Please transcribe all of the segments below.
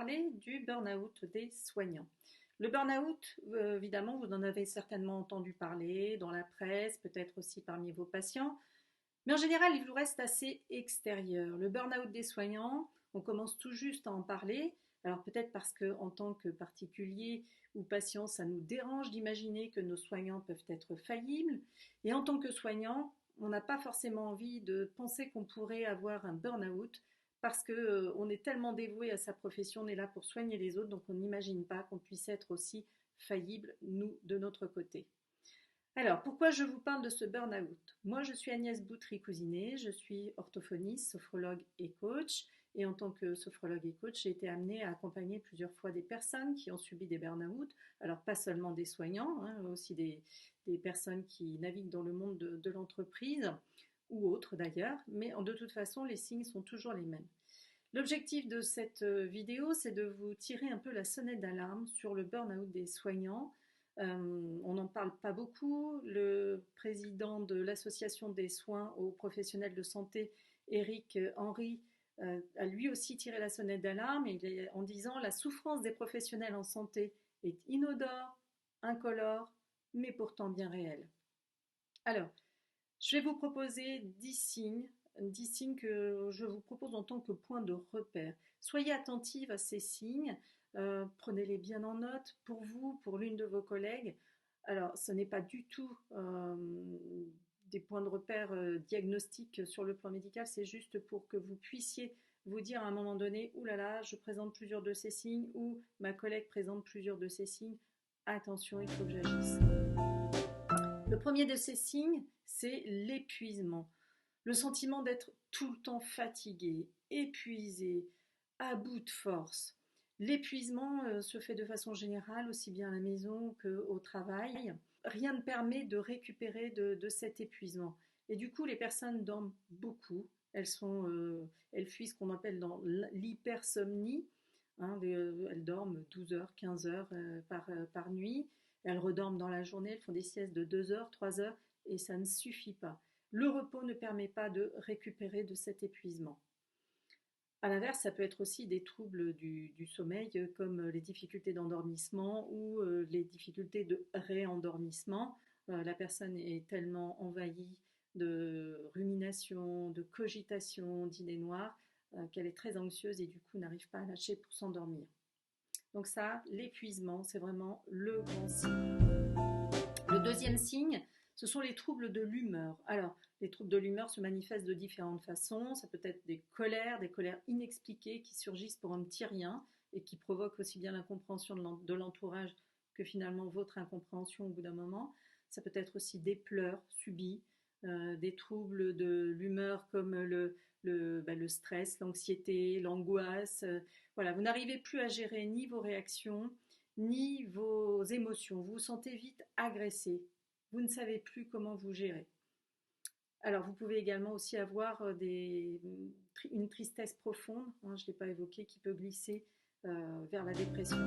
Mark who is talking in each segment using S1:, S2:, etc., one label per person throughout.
S1: parler du burn-out des soignants. Le burn-out, évidemment, vous en avez certainement entendu parler dans la presse, peut-être aussi parmi vos patients, mais en général, il vous reste assez extérieur. Le burn-out des soignants, on commence tout juste à en parler. Alors peut-être parce qu'en tant que particulier ou patient, ça nous dérange d'imaginer que nos soignants peuvent être faillibles. Et en tant que soignant, on n'a pas forcément envie de penser qu'on pourrait avoir un burn-out parce qu'on est tellement dévoué à sa profession, on est là pour soigner les autres, donc on n'imagine pas qu'on puisse être aussi faillible, nous, de notre côté. Alors, pourquoi je vous parle de ce burn-out? Moi, je suis Agnès Boutry-Cousinet, je suis orthophoniste, sophrologue et coach. Et en tant que sophrologue et coach, j'ai été amenée à accompagner plusieurs fois des personnes qui ont subi des burn-out. Alors, pas seulement des soignants, hein, aussi des personnes qui naviguent dans le monde de l'entreprise ou autres d'ailleurs. Mais de toute façon, les signes sont toujours les mêmes. L'objectif de cette vidéo, c'est de vous tirer un peu la sonnette d'alarme sur le burn-out des soignants. On n'en parle pas beaucoup. Le président de l'association des soins aux professionnels de santé, Eric Henry, a lui aussi tiré la sonnette d'alarme en disant la souffrance des professionnels en santé est inodore, incolore, mais pourtant bien réelle. Alors, je vais vous proposer 10 signes que je vous propose en tant que point de repère. Soyez attentive à ces signes, prenez-les bien en note pour vous, pour l'une de vos collègues. Alors, ce n'est pas du tout des points de repère diagnostiques sur le plan médical, c'est juste pour que vous puissiez vous dire à un moment donné, ouh là là, je présente plusieurs de ces signes, ou ma collègue présente plusieurs de ces signes, attention, il faut que j'agisse. Le premier de ces signes, c'est l'épuisement. Le sentiment d'être tout le temps fatigué, épuisé, à bout de force. L'épuisement se fait de façon générale, aussi bien à la maison qu'au travail. Rien ne permet de récupérer de cet épuisement. Et du coup, les personnes dorment beaucoup. Elles fuient ce qu'on appelle dans l'hypersomnie. Hein, elles dorment 12 heures, 15 heures par nuit. Elles redorment dans la journée, elles font des siestes de 2 heures, 3 heures, et ça ne suffit pas. Le repos ne permet pas de récupérer de cet épuisement. À l'inverse, ça peut être aussi des troubles du sommeil, comme les difficultés d'endormissement ou les difficultés de réendormissement. La personne est tellement envahie de rumination, de cogitation, d'idées noires, qu'elle est très anxieuse et du coup n'arrive pas à lâcher pour s'endormir. Donc ça, l'épuisement, c'est vraiment le grand signe. Le deuxième signe, ce sont les troubles de l'humeur. Alors, les troubles de l'humeur se manifestent de différentes façons. Ça peut être des colères inexpliquées qui surgissent pour un petit rien et qui provoquent aussi bien l'incompréhension de l'entourage que finalement votre incompréhension au bout d'un moment. Ça peut être aussi des pleurs subis, des troubles de l'humeur comme le stress, l'anxiété, l'angoisse. Voilà, vous n'arrivez plus à gérer ni vos réactions, ni vos émotions. Vous vous sentez vite agressé. Vous ne savez plus comment vous gérer. Alors, vous pouvez également aussi avoir une tristesse profonde, hein, je ne l'ai pas évoqué, qui peut glisser vers la dépression.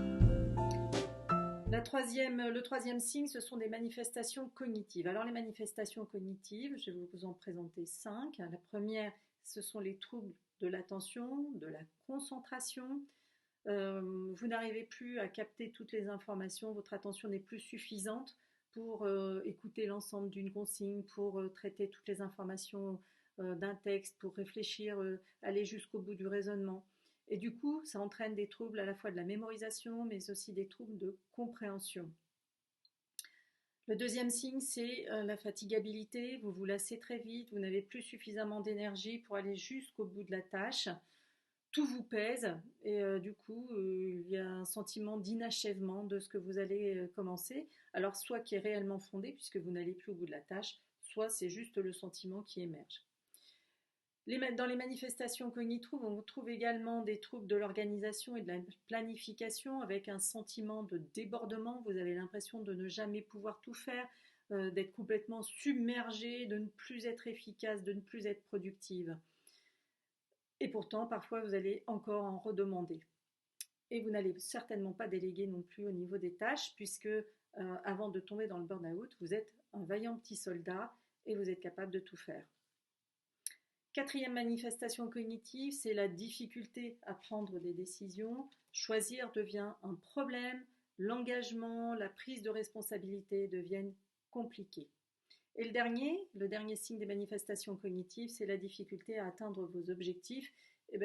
S1: Le troisième signe, ce sont des manifestations cognitives. Alors, les manifestations cognitives, je vais vous en présenter 5. La première, ce sont les troubles de l'attention, de la concentration. Vous n'arrivez plus à capter toutes les informations, votre attention n'est plus suffisante pour écouter l'ensemble d'une consigne, pour traiter toutes les informations d'un texte, pour réfléchir, aller jusqu'au bout du raisonnement. Et du coup, ça entraîne des troubles à la fois de la mémorisation, mais aussi des troubles de compréhension. Le deuxième signe, c'est la fatigabilité. Vous vous lassez très vite, vous n'avez plus suffisamment d'énergie pour aller jusqu'au bout de la tâche. Tout vous pèse et du coup, il y a un sentiment d'inachèvement de ce que vous allez commencer. Alors, soit qui est réellement fondé, puisque vous n'allez plus au bout de la tâche, soit c'est juste le sentiment qui émerge. Dans les manifestations cognitives, on trouve également des troubles de l'organisation et de la planification avec un sentiment de débordement. Vous avez l'impression de ne jamais pouvoir tout faire, d'être complètement submergé, de ne plus être efficace, de ne plus être productive. Et pourtant, parfois, vous allez encore en redemander. Et vous n'allez certainement pas déléguer non plus au niveau des tâches, puisque avant de tomber dans le burn-out, vous êtes un vaillant petit soldat et vous êtes capable de tout faire. Quatrième manifestation cognitive, c'est la difficulté à prendre des décisions. Choisir devient un problème, l'engagement, la prise de responsabilité deviennent compliqués. Et le dernier signe des manifestations cognitives, c'est la difficulté à atteindre vos objectifs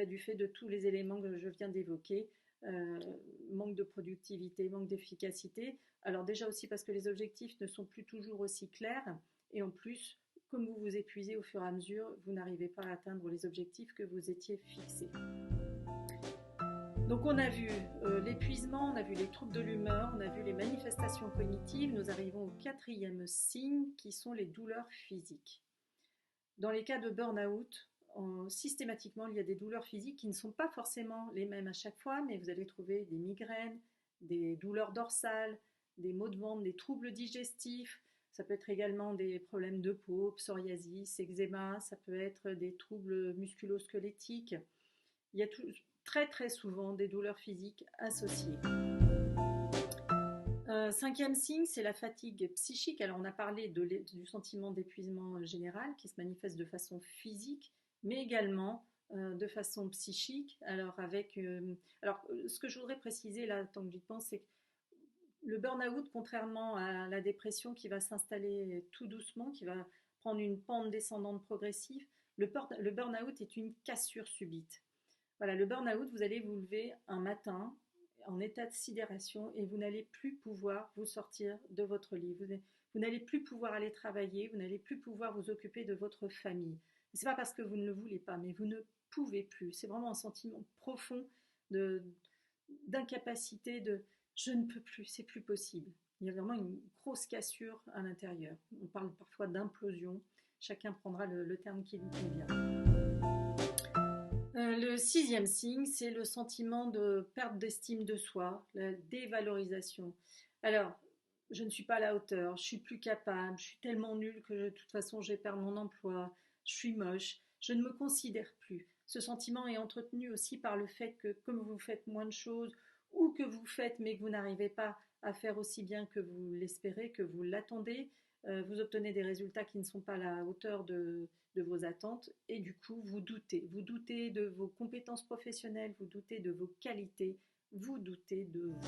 S1: du fait de tous les éléments que je viens d'évoquer. Euh, Manque de productivité, manque d'efficacité. Alors déjà aussi parce que les objectifs ne sont plus toujours aussi clairs et en plus, comme vous vous épuisez au fur et à mesure, vous n'arrivez pas à atteindre les objectifs que vous étiez fixés. Donc on a vu l'épuisement, on a vu les troubles de l'humeur, on a vu les manifestations cognitives. Nous arrivons au quatrième signe qui sont les douleurs physiques. Dans les cas de burn-out, systématiquement, il y a des douleurs physiques qui ne sont pas forcément les mêmes à chaque fois, mais vous allez trouver des migraines, des douleurs dorsales, des maux de ventre, des troubles digestifs. Ça peut être également des problèmes de peau, psoriasis, eczéma, ça peut être des troubles musculo-squelettiques. Il y a très très souvent des douleurs physiques associées. Cinquième signe, c'est la fatigue psychique. Alors on a parlé du sentiment d'épuisement général qui se manifeste de façon physique, mais également de façon psychique. Ce que je voudrais préciser là, tant que j'y pense, c'est que le burn-out, contrairement à la dépression qui va s'installer tout doucement, qui va prendre une pente descendante progressive, le burn-out est une cassure subite. Voilà, le burn-out, vous allez vous lever un matin en état de sidération et vous n'allez plus pouvoir vous sortir de votre lit. Vous n'allez plus pouvoir aller travailler, vous n'allez plus pouvoir vous occuper de votre famille. Ce n'est pas parce que vous ne le voulez pas, mais vous ne pouvez plus. C'est vraiment un sentiment profond de, d'incapacité, de je ne peux plus, c'est plus possible. Il y a vraiment une grosse cassure à l'intérieur. On parle parfois d'implosion. Chacun prendra le terme qui lui convient. Le sixième signe, c'est le sentiment de perte d'estime de soi, la dévalorisation. Alors, je ne suis pas à la hauteur, je suis plus capable, je suis tellement nulle que de toute façon je vais perdre mon emploi, je suis moche, je ne me considère plus. Ce sentiment est entretenu aussi par le fait que comme vous faites moins de choses ou que vous faites mais que vous n'arrivez pas à faire aussi bien que vous l'espérez, que vous l'attendez, vous obtenez des résultats qui ne sont pas à la hauteur de vos attentes et du coup vous doutez. Vous doutez de vos compétences professionnelles, vous doutez de vos qualités, vous doutez de vous.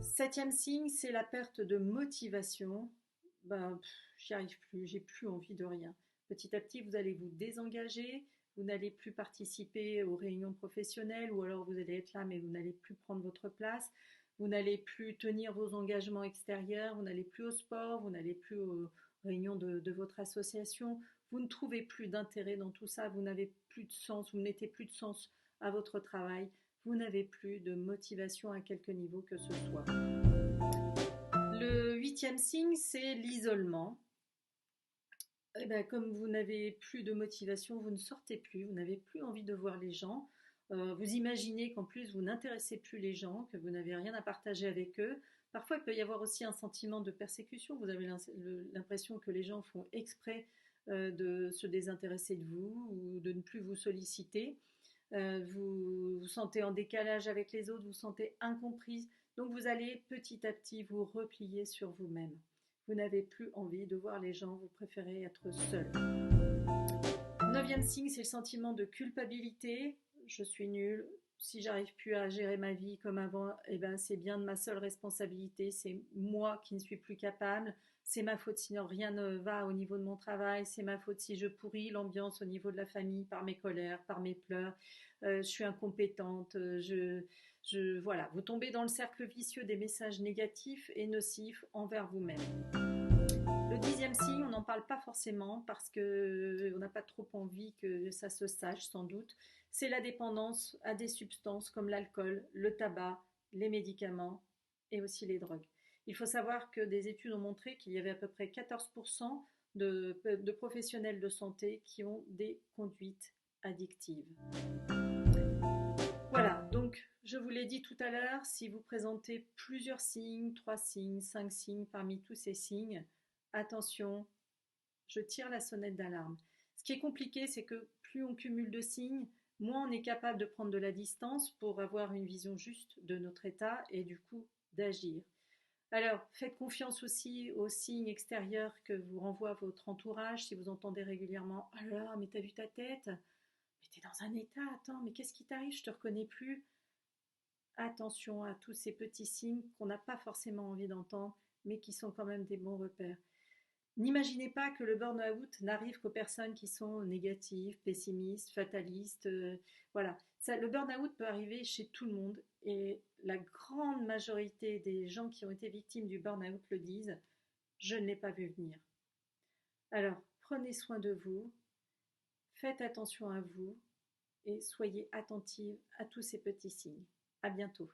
S1: Septième signe, c'est la perte de motivation. J'y arrive plus, j'ai plus envie de rien. Petit à petit, vous allez vous désengager, vous n'allez plus participer aux réunions professionnelles ou alors vous allez être là mais vous n'allez plus prendre votre place. Vous n'allez plus tenir vos engagements extérieurs, vous n'allez plus au sport, vous n'allez plus aux réunions de votre association. Vous ne trouvez plus d'intérêt dans tout ça, vous n'avez plus de sens, vous ne mettez plus de sens à votre travail, vous n'avez plus de motivation à quelque niveau que ce soit. Le huitième signe, c'est l'isolement. Comme vous n'avez plus de motivation, vous ne sortez plus, vous n'avez plus envie de voir les gens. Vous imaginez qu'en plus vous n'intéressez plus les gens, que vous n'avez rien à partager avec eux. Parfois, il peut y avoir aussi un sentiment de persécution. Vous avez l'impression que les gens font exprès de se désintéresser de vous ou de ne plus vous solliciter. Vous vous sentez en décalage avec les autres, vous vous sentez incomprise. Donc vous allez petit à petit vous replier sur vous-même. Vous n'avez plus envie de voir les gens, vous préférez être seul. Neuvième signe, c'est le sentiment de culpabilité. Je suis nulle. Si j'arrive plus à gérer ma vie comme avant, c'est bien de ma seule responsabilité. C'est moi qui ne suis plus capable. C'est ma faute si rien ne va au niveau de mon travail. C'est ma faute si je pourris l'ambiance au niveau de la famille par mes colères, par mes pleurs. Je suis incompétente. Voilà, vous tombez dans le cercle vicieux des messages négatifs et nocifs envers vous-même. Le dixième signe, on n'en parle pas forcément parce qu'on n'a pas trop envie que ça se sache sans doute. C'est la dépendance à des substances comme l'alcool, le tabac, les médicaments et aussi les drogues. Il faut savoir que des études ont montré qu'il y avait à peu près 14% de professionnels de santé qui ont des conduites addictives. Voilà, donc je vous l'ai dit tout à l'heure, si vous présentez plusieurs signes, 3 signes, 5 signes parmi tous ces signes, attention, je tire la sonnette d'alarme. Ce qui est compliqué, c'est que plus on cumule de signes, moins on est capable de prendre de la distance pour avoir une vision juste de notre état et du coup d'agir. Alors, faites confiance aussi aux signes extérieurs que vous renvoie votre entourage. Si vous entendez régulièrement « Ah là là, mais t'as vu ta tête? Mais t'es dans un état, attends, mais qu'est-ce qui t'arrive? Je te reconnais plus. » Attention à tous ces petits signes qu'on n'a pas forcément envie d'entendre, mais qui sont quand même des bons repères. N'imaginez pas que le burn-out n'arrive qu'aux personnes qui sont négatives, pessimistes, fatalistes. Voilà. Ça, le burn-out peut arriver chez tout le monde et la grande majorité des gens qui ont été victimes du burn-out le disent, je ne l'ai pas vu venir. Alors, prenez soin de vous, faites attention à vous et soyez attentive à tous ces petits signes. À bientôt.